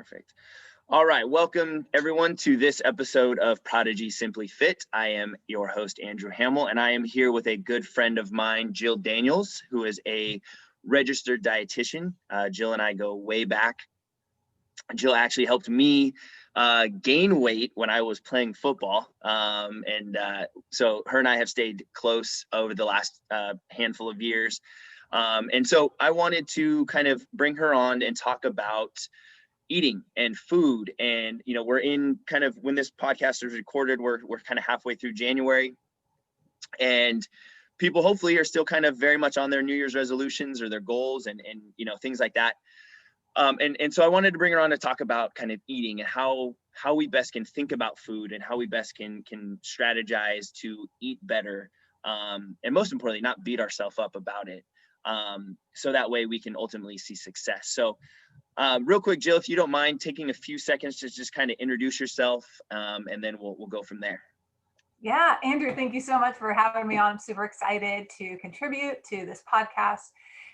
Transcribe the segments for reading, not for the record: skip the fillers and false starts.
Perfect. All right. Welcome, everyone, to this episode of Prodigy Simply Fit. I am your host, Andrew Hamill, and I am here with a good friend of mine, Jill Daniels, who is a registered dietitian. Jill and I go way back. Jill actually helped me gain weight when I was playing football. So her and I have stayed close over the last handful of years. And so I wanted to kind of bring her on and talk about eating and food. And, you know, we're in kind of, when this podcast is recorded, we're kind of halfway through January, and people hopefully are still kind of very much on their New Year's resolutions or their goals and you know, things like that. And so I wanted to bring her on to talk about kind of eating and how we best can think about food and how we best can strategize to eat better. And most importantly, not beat ourselves up about it. So that way we can ultimately see success. So real quick, Jill, if you don't mind taking a few seconds to just kind of introduce yourself, and then we'll go from there. Yeah, Andrew, thank you so much for having me on. I'm super excited to contribute to this podcast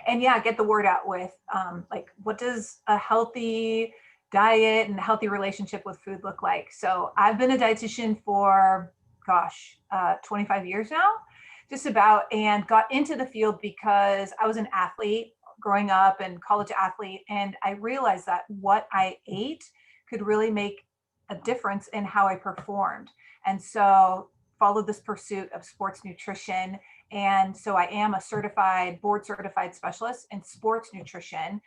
and get the word out with like, what does a healthy diet and a healthy relationship with food look like? So I've been a dietitian for, 25 years now, just about, and got into the field because I was an athlete growing up and college athlete. And I realized that what I ate could really make a difference in how I performed. And so followed this pursuit of sports nutrition. And so I am a board certified specialist in sports nutrition.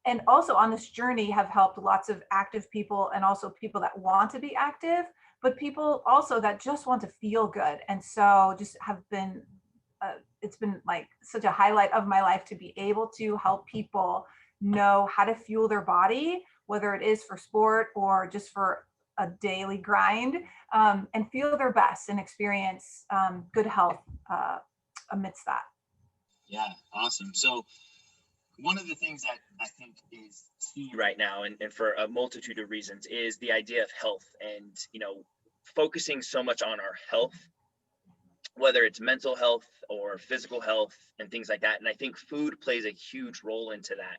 And also on this journey have helped lots of active people and also people that want to be active, but people also that just want to feel good. And so just have been, it's been like such a highlight of my life to be able to help people know how to fuel their body, whether it is for sport or just for a daily grind, and feel their best and experience good health amidst that. Yeah, awesome. So one of the things that I think is key right now, and for a multitude of reasons, is the idea of health and, you know, focusing so much on our health, whether it's mental health or physical health and things like that. And I think food plays a huge role into that.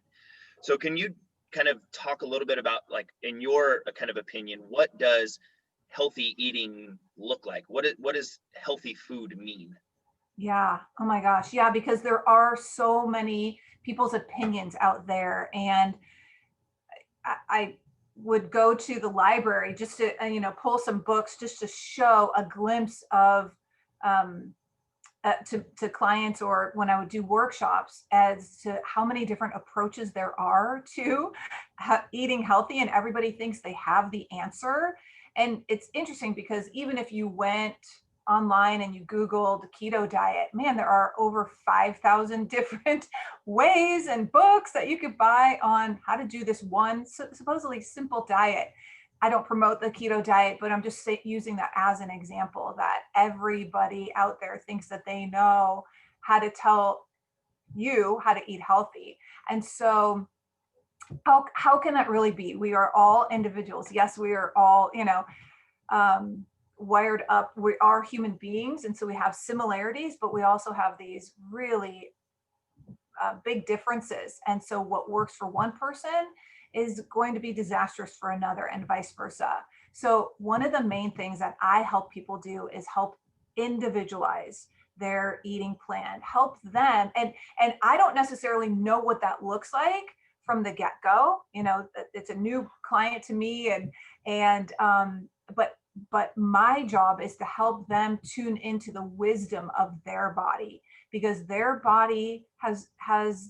So can you kind of talk a little bit about, like, in your kind of opinion, what does healthy eating look like? What does healthy food mean? Yeah. Oh my gosh. Yeah. Because there are so many people's opinions out there. And I would go to the library just to, pull some books just to show a glimpse of, to clients, or when I would do workshops, as to how many different approaches there are to eating healthy, and everybody thinks they have the answer. And it's interesting because even if you went online and you Googled keto diet, man, there are over 5,000 different ways and books that you could buy on how to do this one supposedly simple diet. I don't promote the keto diet, but I'm just using that as an example that everybody out there thinks that they know how to tell you how to eat healthy. And so how can that really be? We are all individuals. Yes, we are all, wired up. We are human beings. And so we have similarities, but we also have these really big differences. And so what works for one person is going to be disastrous for another, and vice versa. So one of the main things that I help people do is help individualize their eating plan, help them. And I don't necessarily know what that looks like from the get-go. You know, it's a new client to me, but my job is to help them tune into the wisdom of their body, because their body has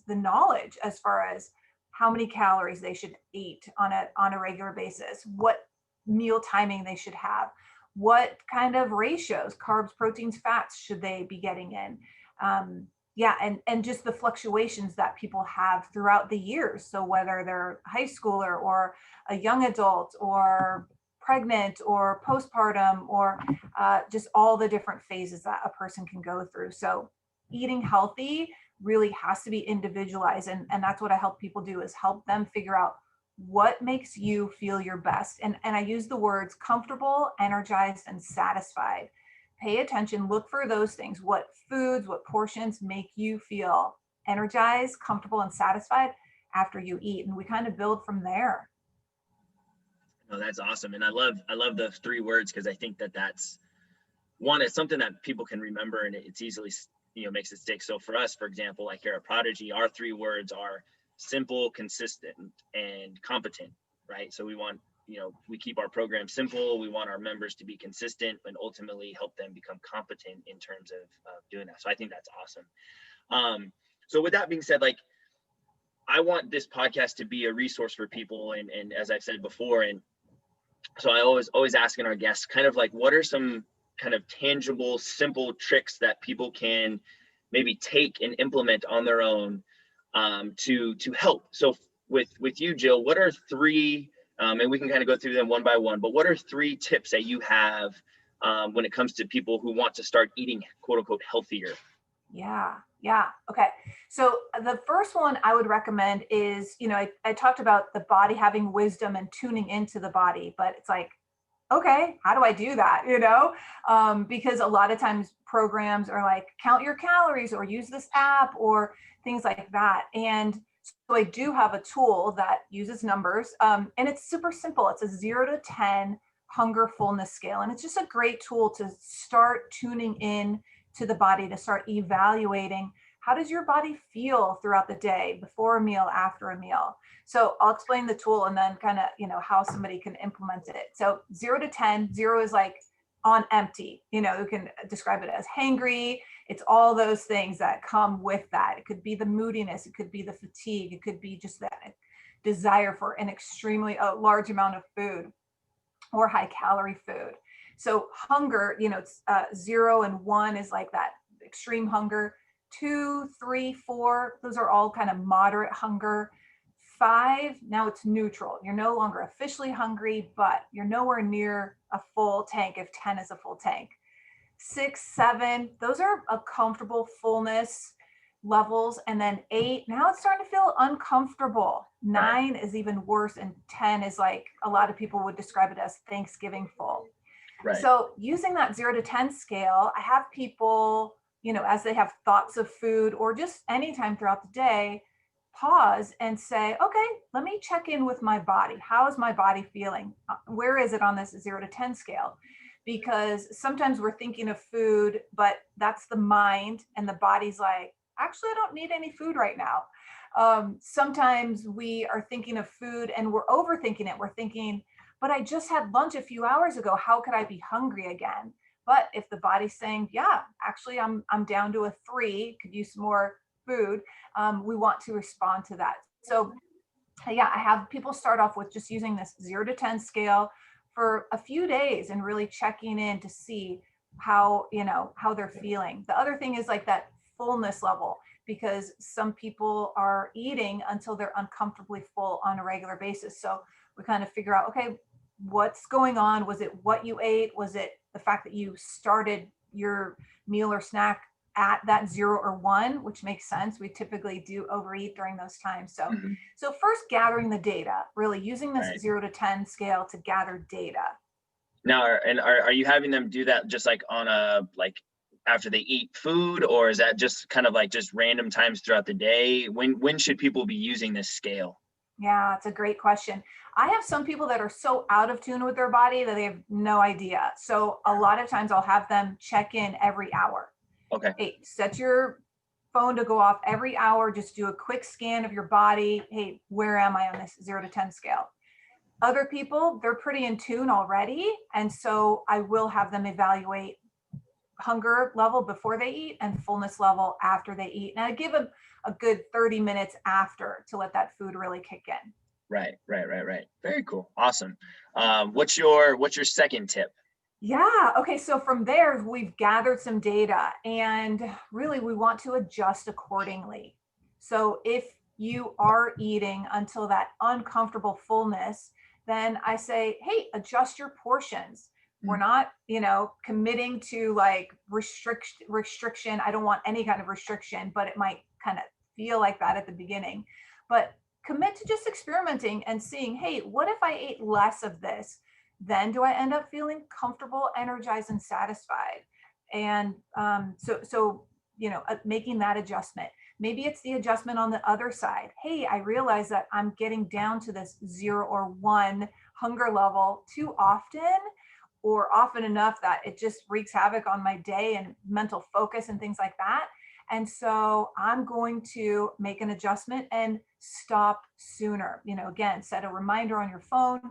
the knowledge as far as how many calories they should eat on a regular basis, what meal timing they should have, what kind of ratios, carbs, proteins, fats should they be getting in. And just the fluctuations that people have throughout the years. So whether they're a high schooler or a young adult or pregnant or postpartum, or just all the different phases that a person can go through. So eating healthy really has to be individualized. And that's what I help people do, is help them figure out what makes you feel your best. And I use the words comfortable, energized, and satisfied. Pay attention, look for those things. What foods, what portions make you feel energized, comfortable, and satisfied after you eat? And we kind of build from there. No, that's awesome. And I love the 3 words, because I think that that's one, it's something that people can remember, and it's easily, makes it stick. So for us, for example, like here at Prodigy, our 3 words are simple, consistent, and competent, right? So we want, we keep our program simple. We want our members to be consistent and ultimately help them become competent in terms of doing that. So I think that's awesome. So with that being said, like, I want this podcast to be a resource for people. And as I've said before, and so I always asking our guests kind of like, what are some kind of tangible, simple tricks that people can maybe take and implement on their own to help? So with you, Jill, what are 3, and we can kind of go through them one by one, but what are 3 tips that you have when it comes to people who want to start eating, quote unquote, healthier? Yeah. Okay. So the first one I would recommend is, I talked about the body having wisdom and tuning into the body, but it's like, okay, how do I do that? Because a lot of times programs are like, count your calories or use this app or things like that. And so I do have a tool that uses numbers, and it's super simple. It's a 0 to 10 hunger fullness scale. And it's just a great tool to start tuning in to the body, to start evaluating how does your body feel throughout the day, before a meal, after a meal. So I'll explain the tool and then kind of, how somebody can implement it. So 0 to 10, 0 is like on empty, you can describe it as hangry. It's all those things that come with that. It could be the moodiness, it could be the fatigue, it could be just that desire for an extremely large amount of food or high calorie food. So hunger, it's 0 and 1 is like that extreme hunger. 2, 3, 4, those are all kind of moderate hunger. 5, now it's neutral. You're no longer officially hungry, but you're nowhere near a full tank if 10 is a full tank. 6, 7, those are a comfortable fullness levels. And then 8, now it's starting to feel uncomfortable. 9 is even worse. And 10 is like, a lot of people would describe it as Thanksgiving full. Right. So using that 0 to 10 scale, I have people, as they have thoughts of food or just anytime throughout the day, pause and say, okay, let me check in with my body. How is my body feeling? Where is it on this 0 to 10 scale? Because sometimes we're thinking of food, but that's the mind, and the body's like, actually, I don't need any food right now. Sometimes we are thinking of food and we're overthinking it. We're thinking, but I just had lunch a few hours ago. How could I be hungry again? But if the body's saying, yeah, actually, I'm down to a 3, could use some more food, we want to respond to that. So yeah, I have people start off with just using this 0 to 10 scale for a few days and really checking in to see how they're feeling. The other thing is like that fullness level, because some people are eating until they're uncomfortably full on a regular basis. So we kind of figure out, okay, what's going on? Was it what you ate? Was it the fact that you started your meal or snack at that 0 or 1, which makes sense. We typically do overeat during those times. So first gathering the data, really using this 0 to 10 scale to gather data. Now, are you having them do that just like on after they eat food, or is that just kind of like just random times throughout the day? When should people be using this scale? Yeah, it's a great question. I have some people that are so out of tune with their body that they have no idea. So a lot of times I'll have them check in every hour. Okay. Hey, set your phone to go off every hour. Just do a quick scan of your body. Hey, where am I on this 0 to 10 scale? Other people, they're pretty in tune already. And so I will have them evaluate hunger level before they eat and fullness level after they eat. And I give them a good 30 minutes after to let that food really kick in. Right. Very cool. Awesome. What's your second tip? Yeah. Okay. So from there, we've gathered some data and really we want to adjust accordingly. So if you are eating until that uncomfortable fullness, then I say, hey, adjust your portions. We're not, committing to like restriction. I don't want any kind of restriction, but it might kind of feel like that at the beginning. But commit to just experimenting and seeing, hey, what if I ate less of this? Then do I end up feeling comfortable, energized, and satisfied? And so making that adjustment. Maybe it's the adjustment on the other side. Hey, I realize that I'm getting down to this 0 or 1 hunger level too often, or often enough that it just wreaks havoc on my day and mental focus and things like that. And so I'm going to make an adjustment and stop sooner. Again, set a reminder on your phone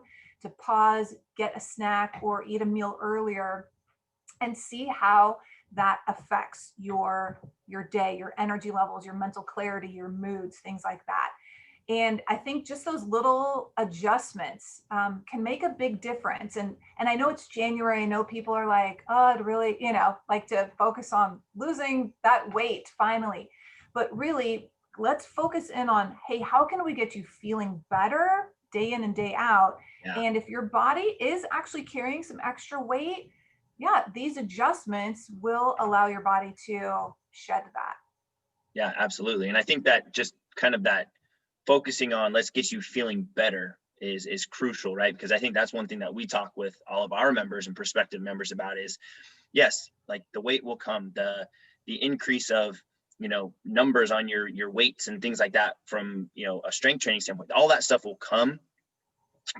to pause, get a snack, or eat a meal earlier, and see how that affects your day, your energy levels, your mental clarity, your moods, things like that. And I think just those little adjustments can make a big difference. And I know it's January. I know people are like, oh, I'd really, like to focus on losing that weight finally. But really, let's focus in on, hey, how can we get you feeling better day in and day out? Yeah. And if your body is actually carrying some extra weight, yeah, these adjustments will allow your body to shed that. Yeah, absolutely. And I think that just kind of that focusing on let's get you feeling better is crucial, right? Because I think that's one thing that we talk with all of our members and prospective members about is, yes, like the weight will come, the increase of, numbers on your weights and things like that from, a strength training standpoint, all that stuff will come.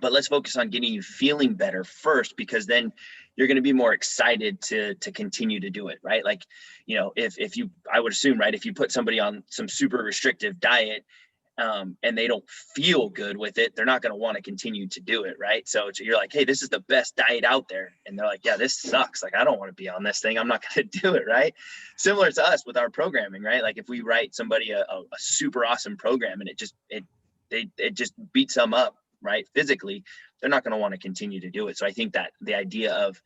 But let's focus on getting you feeling better first, because then you're going to be more excited to continue to do it, right? Like, if you, I would assume, right, if you put somebody on some super restrictive diet, and they don't feel good with it, they're not going to want to continue to do it, right? So you're like, hey, this is the best diet out there. And they're like, yeah, this sucks. Like, I don't want to be on this thing. I'm not going to do it, right? Similar to us with our programming, right? Like if we write somebody a super awesome program and it just beats them up, right, physically, they're not going to want to continue to do it. So I think that the idea of,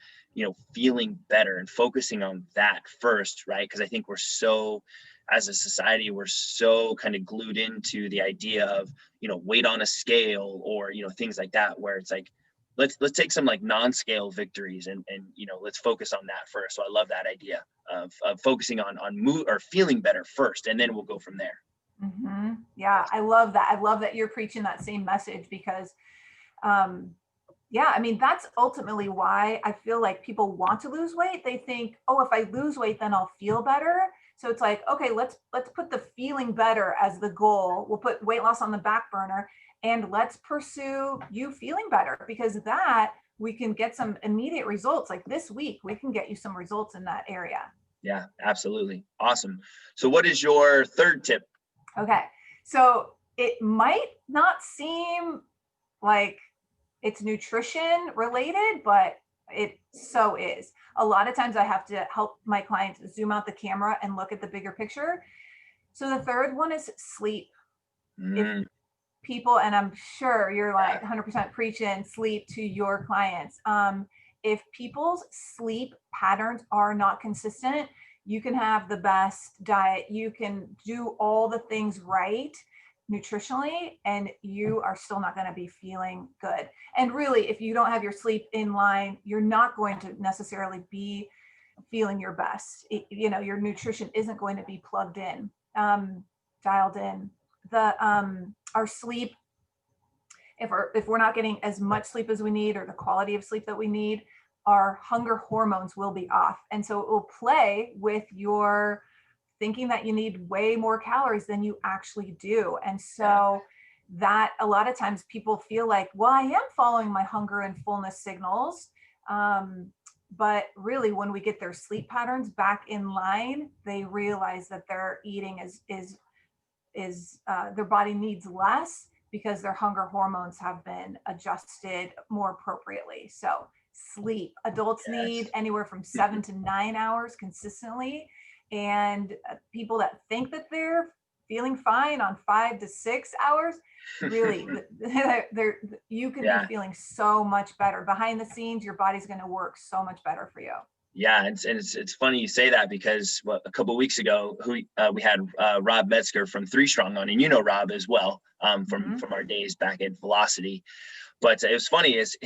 feeling better and focusing on that first, right? Because I think as a society, we're so kind of glued into the idea of, weight on a scale or, things like that, where it's like, let's take some like non-scale victories and let's focus on that first. So I love that idea of focusing on mood or feeling better first, and then we'll go from there. Mm-hmm. Yeah, I love that. I love that you're preaching that same message because, yeah, I mean, that's ultimately why I feel like people want to lose weight. They think, oh, if I lose weight, then I'll feel better. So it's like, okay, let's put the feeling better as the goal. We'll put weight loss on the back burner and let's pursue you feeling better, because that we can get some immediate results. Like this week, we can get you some results in that area. Yeah, absolutely. Awesome. So what is your third tip? Okay. So it might not seem like it's nutrition related, but it so is. A lot of times I have to help my clients zoom out the camera and look at the bigger picture. So the third one is sleep. If people, and I'm sure you're like 100% preaching sleep to your clients. If people's sleep patterns are not consistent, you can have the best diet, you can do all the things right nutritionally, and you are still not going to be feeling good. And really, if you don't have your sleep in line, you're not going to necessarily be feeling your best. Your nutrition isn't going to be plugged in, dialed in. Our sleep, if we're not getting as much sleep as we need, or the quality of sleep that we need, our hunger hormones will be off. And so it will play with your thinking that you need way more calories than you actually do. And so that a lot of times people feel like, well, I am following my hunger and fullness signals. But really, when we get their sleep patterns back in line, they realize that their eating is their body needs less because their hunger hormones have been adjusted more appropriately. So sleep, adults need anywhere from 7 to 9 hours consistently. And people that think that they're feeling fine on 5 to 6 hours, really, you can be feeling so much better. Behind the scenes, your body's going to work so much better for you. Yeah, and it's funny you say that, because a couple of weeks ago, we had Rob Metzger from 3 Strong on, and Rob as well, from our days back at Velocity. But it was funny is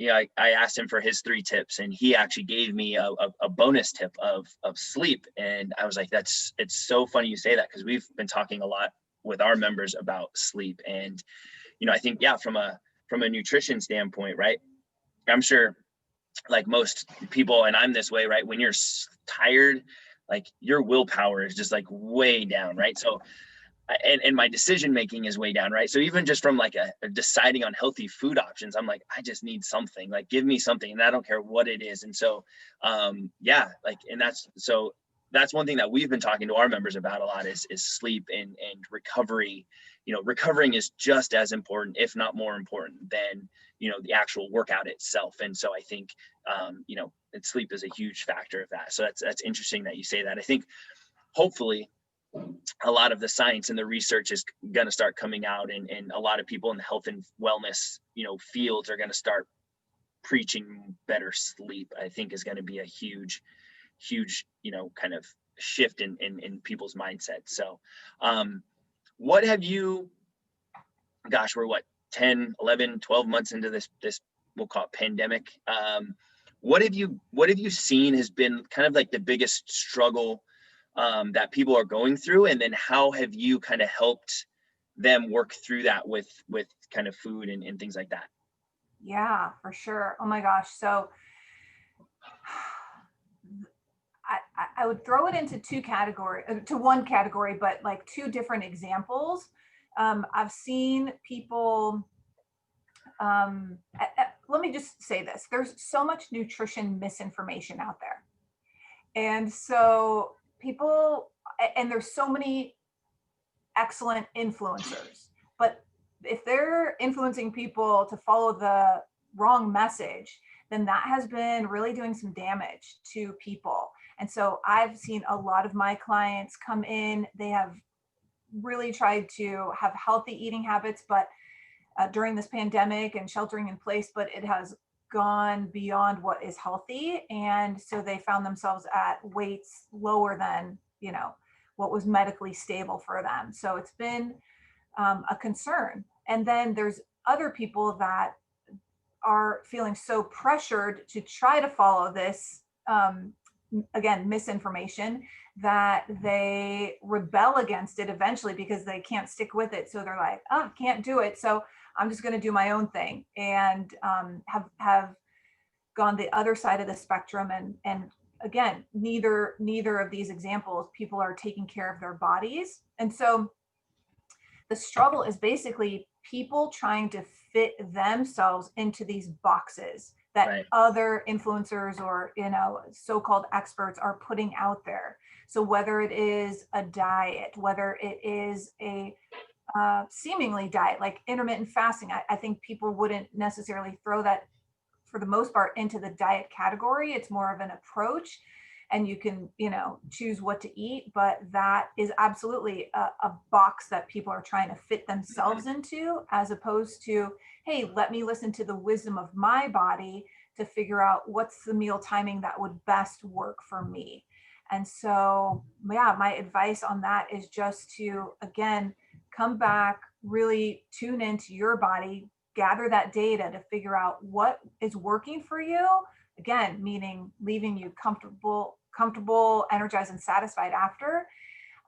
I asked him for his 3 tips, and he actually gave me a bonus tip of sleep. And I was like, it's so funny you say that, because we've been talking a lot with our members about sleep. And, I think, from a nutrition standpoint, right, I'm sure like most people, and I'm this way, right, when you're tired, like your willpower is just like way down, right? So and my decision making is way down, right? So even just from like a deciding on healthy food options, I'm like, I just need something, like give me something, and I don't care what it is. And so yeah, like, and that's one thing that we've been talking to our members about a lot is sleep and recovery. You know, recovering is just as important, if not more important than, you know, the actual workout itself. And so I think you know, sleep is a huge factor of that. So that's interesting that you say that. I think hopefully a lot of the science and the research is going to start coming out, and a lot of people in the health and wellness, you know, fields are going to start preaching better sleep. I think is going to be a huge, you know, kind of shift in people's mindset. So what have you, gosh, we're what, 10, 11, 12 months into this we'll call it pandemic. What have you seen has been kind of like the biggest struggle that people are going through, and then how have you kind of helped them work through that with kind of food and things like that? Yeah, for sure. Oh my gosh. So I would throw it into one category, but like two different examples. I've seen people, let me just say this. There's so much nutrition misinformation out there. And so people, and there's so many excellent influencers, but if they're influencing people to follow the wrong message, then that has been really doing some damage to people. And so I've seen a lot of my clients come in, they have really tried to have healthy eating habits, but during this pandemic and sheltering in place, but it has gone beyond what is healthy. And so they found themselves at weights lower than, you know, what was medically stable for them. So it's been a concern. And then there's other people that are feeling so pressured to try to follow this, again, misinformation, that they rebel against it eventually because they can't stick with it. So they're like, oh, can't do it. So I'm just going to do my own thing, and have gone the other side of the spectrum. And again, neither of these examples, people are taking care of their bodies. And so the struggle is basically people trying to fit themselves into these boxes that Right. other influencers or, you know, so-called experts are putting out there. So whether it is a diet, whether it is a seemingly diet like intermittent fasting, I think people wouldn't necessarily throw that for the most part into the diet category. It's more of an approach, and you can, you know, choose what to eat, but that is absolutely a box that people are trying to fit themselves into, as opposed to, hey, let me listen to the wisdom of my body to figure out what's the meal timing that would best work for me. And so, yeah, my advice on that is just to, again, come back, really tune into your body, gather that data to figure out what is working for you. Again, meaning leaving you comfortable, energized, and satisfied after,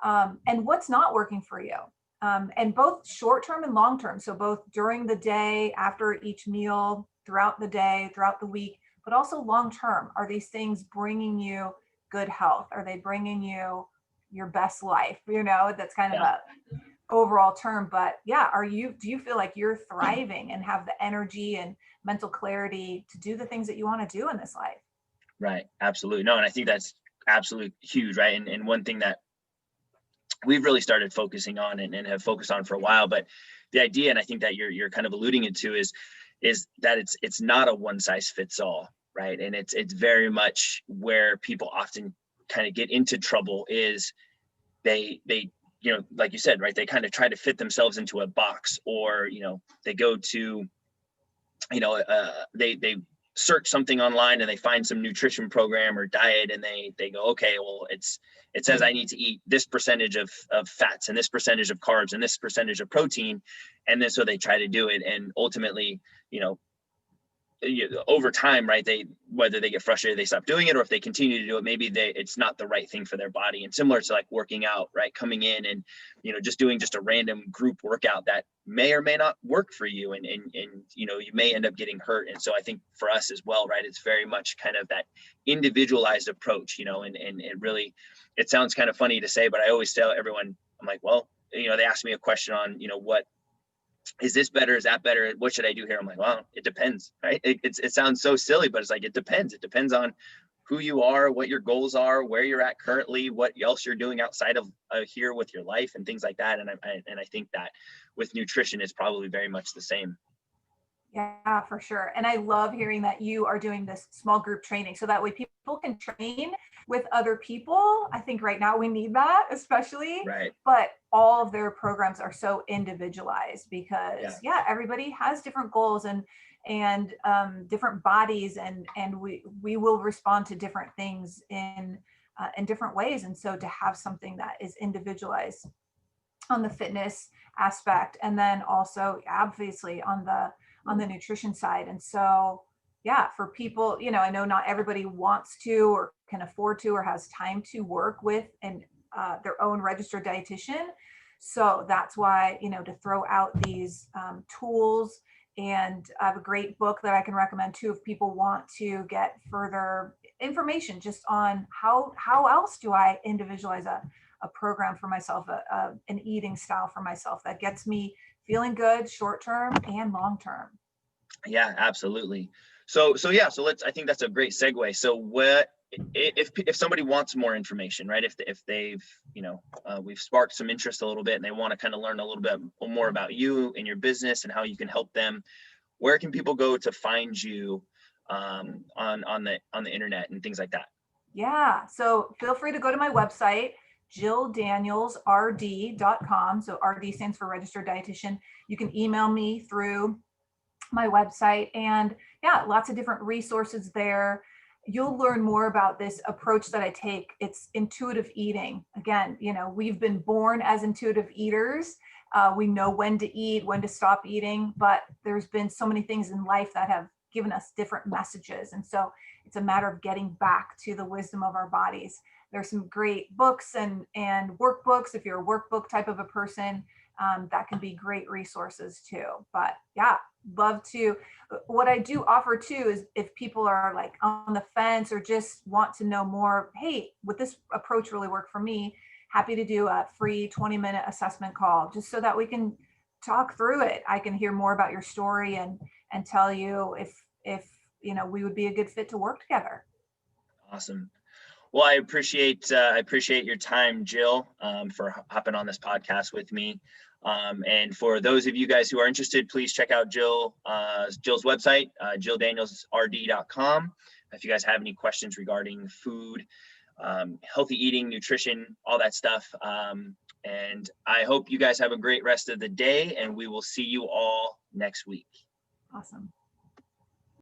and what's not working for you. And both short term and long term. So both during the day, after each meal, throughout the day, throughout the week, but also long term. Are these things bringing you good health? Are they bringing you your best life? You know, that's kind of a overall term, but yeah, do you feel like you're thriving and have the energy and mental clarity to do the things that you want to do in this life? Right. Absolutely. No, and I think that's absolutely huge, right? And one thing that we've really started focusing on and have focused on for a while, but the idea, and I think that you're kind of alluding it to, is that it's not a one size fits all, right? And it's very much where people often kind of get into trouble is they you know, like you said, right, they kind of try to fit themselves into a box, or, you know, they go to, you know, they search something online and they find some nutrition program or diet, and they go, okay, well, it says I need to eat this percentage of fats and this percentage of carbs and this percentage of protein. And then so they try to do it. And ultimately, you know, over time, right, whether they get frustrated, they stop doing it, or if they continue to do it, maybe it's not the right thing for their body. And similar to like working out, right, coming in and, just doing just a random group workout that may or may not work for you, and you may end up getting hurt. And so I think for us as well, right, it's very much kind of that individualized approach, and it really, it sounds kind of funny to say, but I always tell everyone, I'm like, well, they ask me a question on, what is this better? Is that better? What should I do here? I'm like, well, it depends, right? It sounds so silly, but it's like, it depends. It depends on who you are, what your goals are, where you're at currently, what else you're doing outside of here with your life and things like that. And I think that with nutrition, it's probably very much the same. Yeah, for sure. And I love hearing that you are doing this small group training so that way people can train with other people. I think right now we need that, especially. Right. But all of their programs are so individualized because everybody has different goals and different bodies, and we will respond to different things in different ways. And so to have something that is individualized on the fitness aspect, and then also obviously on the nutrition side. And so, for people, I know not everybody wants to or can afford to or has time to work with their own registered dietitian. So that's why, to throw out these tools. And I have a great book that I can recommend too, if people want to get further information just on how else do I individualize a program for myself, an eating style for myself that gets me feeling good short-term and long-term. Yeah, absolutely. So I think that's a great segue. So what, if somebody wants more information, right? If they've, we've sparked some interest a little bit and they want to kind of learn a little bit more about you and your business and how you can help them, where can people go to find you on the internet and things like that? Yeah. So feel free to go to my website, JillDanielsRD.com. So RD stands for Registered Dietitian. You can email me through my website, and lots of different resources there. You'll learn more about this approach that I take. It's intuitive eating. Again, we've been born as intuitive eaters. We know when to eat, when to stop eating, but there's been so many things in life that have given us different messages. And so it's a matter of getting back to the wisdom of our bodies. There's some great books and workbooks. If you're a workbook type of a person, that can be great resources too. But love to. What I do offer too is if people are like on the fence or just want to know more, hey, would this approach really work for me? Happy to do a free 20-minute assessment call just so that we can talk through it. I can hear more about your story and tell you if we would be a good fit to work together. Awesome. Well, I appreciate your time, Jill, for hopping on this podcast with me. And for those of you guys who are interested, please check out Jill's website, JillDanielsRD.com. If you guys have any questions regarding food, healthy eating, nutrition, all that stuff. And I hope you guys have a great rest of the day, and we will see you all next week. Awesome.